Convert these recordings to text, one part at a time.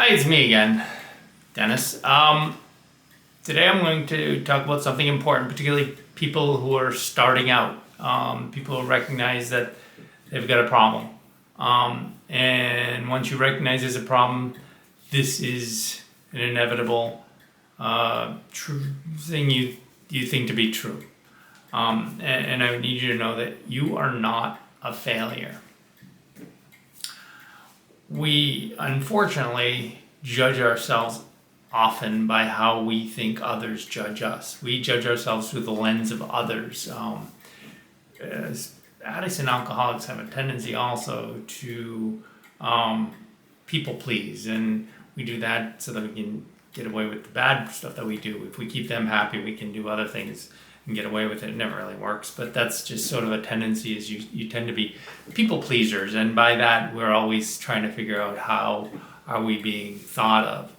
Hi, it's me again, Dennis. Today I'm going to talk about something important, particularly people who are starting out, people who recognize that they've got a problem. And once you recognize there's a problem, this is an inevitable true thing you think to be true. And I need you to know that you are not a failure. We unfortunately judge ourselves often by how we think others judge us. We judge ourselves through the lens of others. As addicts and alcoholics have a tendency also to people please, and we do that so that we can get away with the bad stuff that we do. If we keep them happy, we can do other things and get away with it. It never really works, but that's just sort of a tendency, is you tend to be people pleasers, and by that we're always trying to figure out how are we being thought of.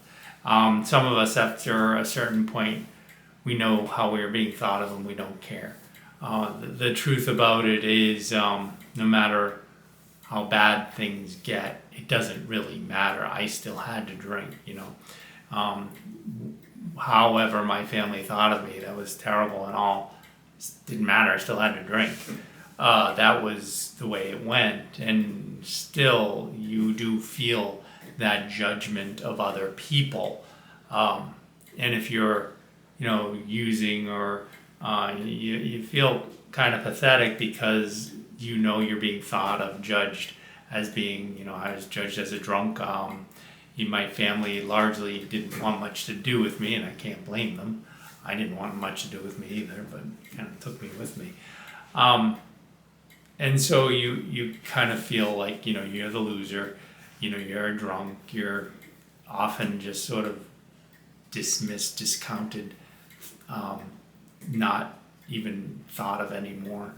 Some of us, after a certain point, we know how we're being thought of and we don't care. The truth about it is, no matter how bad things get, it doesn't really matter. I still had to drink, however my family thought of me, that was terrible and all, it didn't matter. I still had to drink. That was the way it went, and still you do feel that judgment of other people. And if you're using, or you feel kind of pathetic because you're being thought of, judged as being, I was judged as a drunk. My family largely didn't want much to do with me, and I can't blame them. I didn't want much to do with me either, but kind of took me with me. And so you kind of feel like, you're the loser, you're a drunk, you're often just sort of dismissed, discounted, not even thought of anymore.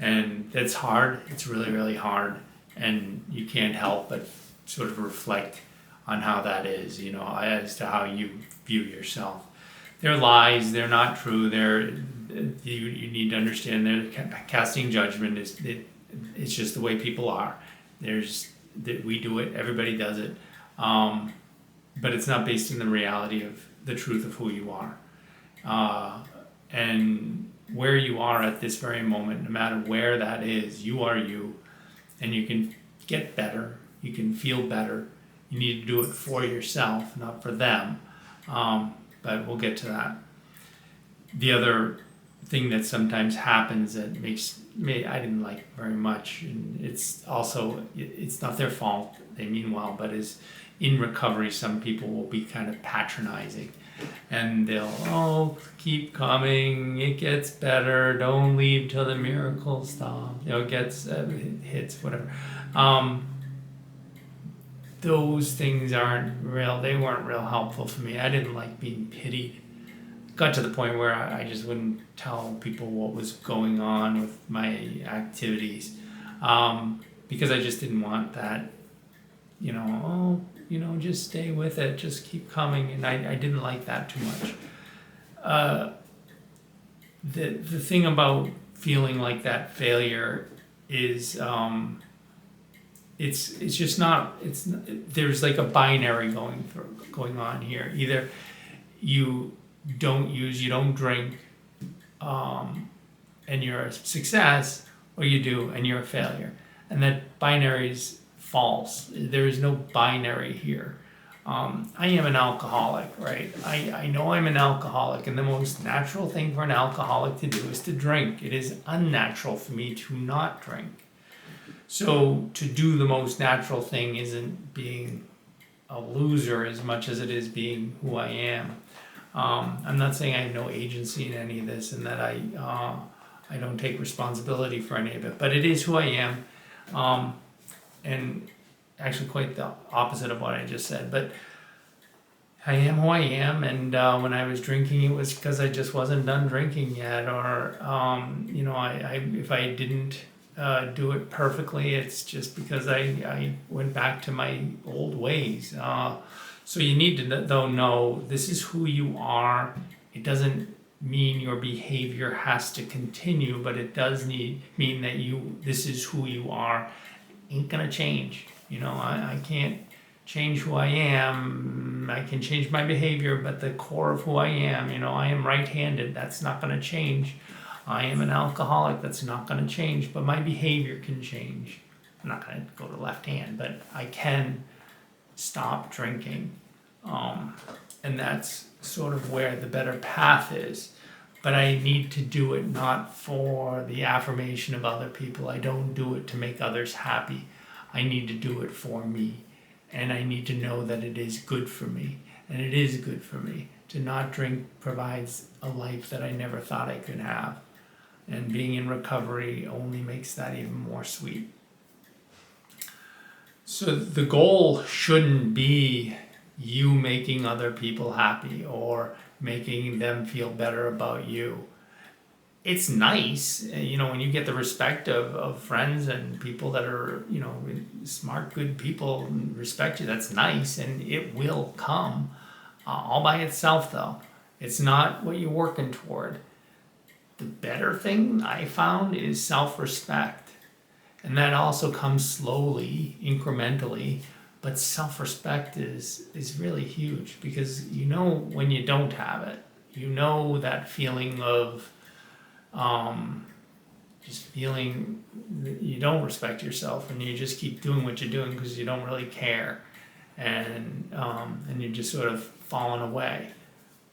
And it's hard. It's really, really hard. And you can't help but sort of reflect on how that is, as to how you view yourself. They're lies. They're not true. You need to understand they're casting judgment. It's just the way people are. We do it. Everybody does it. But it's not based in the reality of the truth of who you are. And where you are at this very moment, no matter where that is, you are you. And you can get better. You can feel better. You need to do it for yourself, not for them. But we'll get to that. The other thing that sometimes happens that makes me, I didn't like very much, and it's not their fault, they mean well, but is in recovery, some people will be kind of patronizing. And they'll, keep coming, it gets better, don't leave till the miracle stops, hits, whatever. Those things aren't real. They weren't real helpful for me. I didn't like being pitied. Got to the point where I just wouldn't tell people what was going on with my activities, because I just didn't want that, just stay with it, just keep coming. And I didn't like that too much. The thing about feeling like that failure is, it's just not, there's like a binary going on here. Either you don't drink, and you're a success, or you do and you're a failure. And that binary is false. There is no binary here. I am an alcoholic, right? I know I'm an alcoholic, and the most natural thing for an alcoholic to do is to drink. It is unnatural for me to not drink. So to do the most natural thing isn't being a loser as much as it is being who I am. I'm not saying I have no agency in any of this, and that I don't take responsibility for any of it, but it is who I am, and actually quite the opposite of what I just said. But I am who I am, and when I was drinking, it was because I just wasn't done drinking yet, or if I didn't do it perfectly, it's just because I went back to my old ways. So you need to know this is who you are. It doesn't mean your behavior has to continue, but it does mean that this is who you are. Ain't gonna change. I can't change who I am. I can change my behavior, but the core of who I am, I am right-handed. That's not going to change. I am an alcoholic. That's not going to change, but my behavior can change. I'm not going to go to left hand, but I can stop drinking. And that's sort of where the better path is. But I need to do it not for the affirmation of other people. I don't do it to make others happy. I need to do it for me. And I need to know that it is good for me. And it is good for me. To not drink provides a life that I never thought I could have. And being in recovery only makes that even more sweet. So the goal shouldn't be you making other people happy or making them feel better about you. It's nice, when you get the respect of friends and people that are, smart, good people and respect you, that's nice, and it will come all by itself, though. It's not what you're working toward. The better thing I found is self-respect. And that also comes slowly, incrementally, but self-respect is really huge because when you don't have it. That feeling of just feeling that you don't respect yourself and you just keep doing what you're doing because you don't really care, and you're just sort of falling away.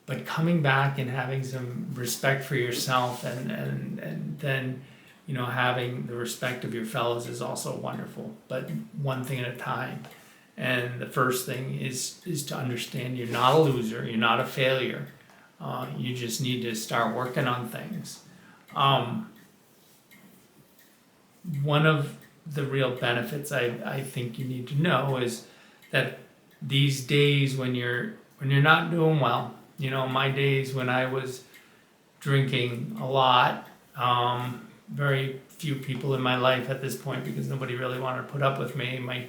But coming back and having some respect for yourself and then having the respect of your fellows is also wonderful, but one thing at a time. And the first thing is to understand you're not a loser, you're not a failure. You just need to start working on things. One of the real benefits I think you need to know is that these days when you're not doing well, my days when I was drinking a lot, very few people in my life at this point because nobody really wanted to put up with me. My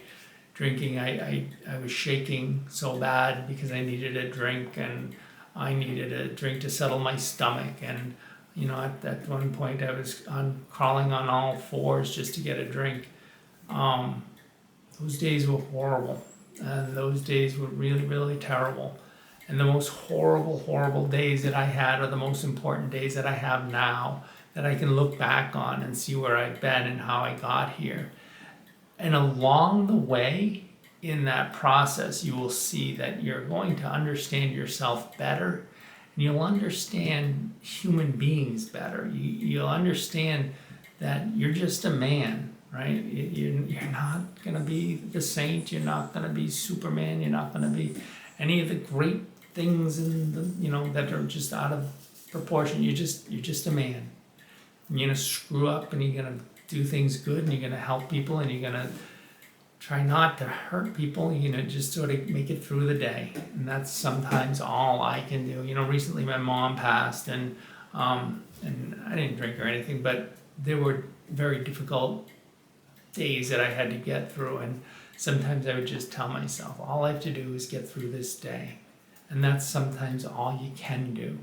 drinking, I was shaking so bad because I needed a drink, and I needed a drink to settle my stomach. And at one point I was crawling on all fours just to get a drink. Those days were horrible, and those days were really, really terrible. And the most horrible, horrible days that I had are the most important days that I have now, that I can look back on and see where I've been and how I got here. And along the way, in that process, you will see that you're going to understand yourself better, and you'll understand human beings better. You'll understand that you're just a man, right? You're not going to be the saint. You're not going to be Superman. You're not going to be any of the great things that are just out of proportion. You're just a man. You're going to screw up, and you're going to do things good, and you're going to help people, and you're going to try not to hurt people. You're going to just sort of make it through the day. And that's sometimes all I can do. Recently my mom passed, and I didn't drink or anything, but there were very difficult days that I had to get through. And sometimes I would just tell myself, all I have to do is get through this day. And that's sometimes all you can do.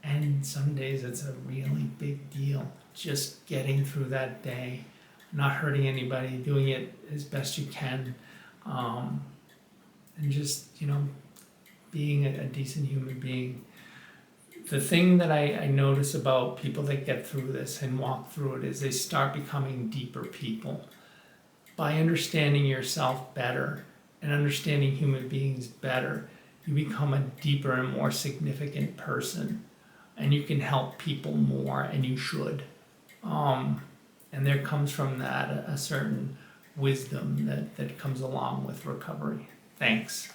And some days it's a really big deal. Just getting through that day, not hurting anybody, doing it as best you can, and just, being a decent human being. The thing that I notice about people that get through this and walk through it is they start becoming deeper people. By understanding yourself better and understanding human beings better, you become a deeper and more significant person. And you can help people more, and you should. And there comes from that a certain wisdom that comes along with recovery. Thanks.